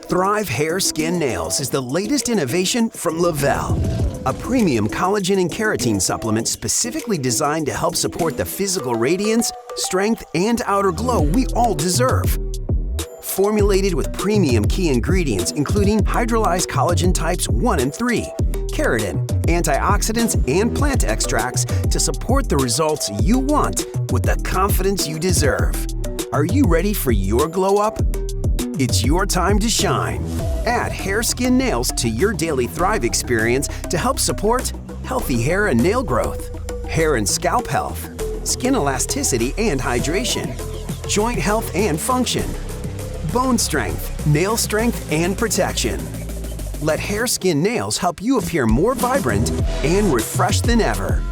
Thrive Hair, Skin, Nails is the latest innovation from Le-Vel, a premium collagen and keratin supplement specifically designed to help support the physical radiance, strength, and outer glow we all deserve. Formulated with premium key ingredients including hydrolyzed collagen types 1 and 3, keratin, antioxidants, and plant extracts to support the results you want with the confidence you deserve. Are you ready for your glow up? It's your time to shine. Add hair, skin, nails to your daily Thrive experience to help support healthy hair and nail growth, hair and scalp health, skin elasticity and hydration, joint health and function, bone strength, nail strength and protection. Let hair, skin, nails help you appear more vibrant and refreshed than ever.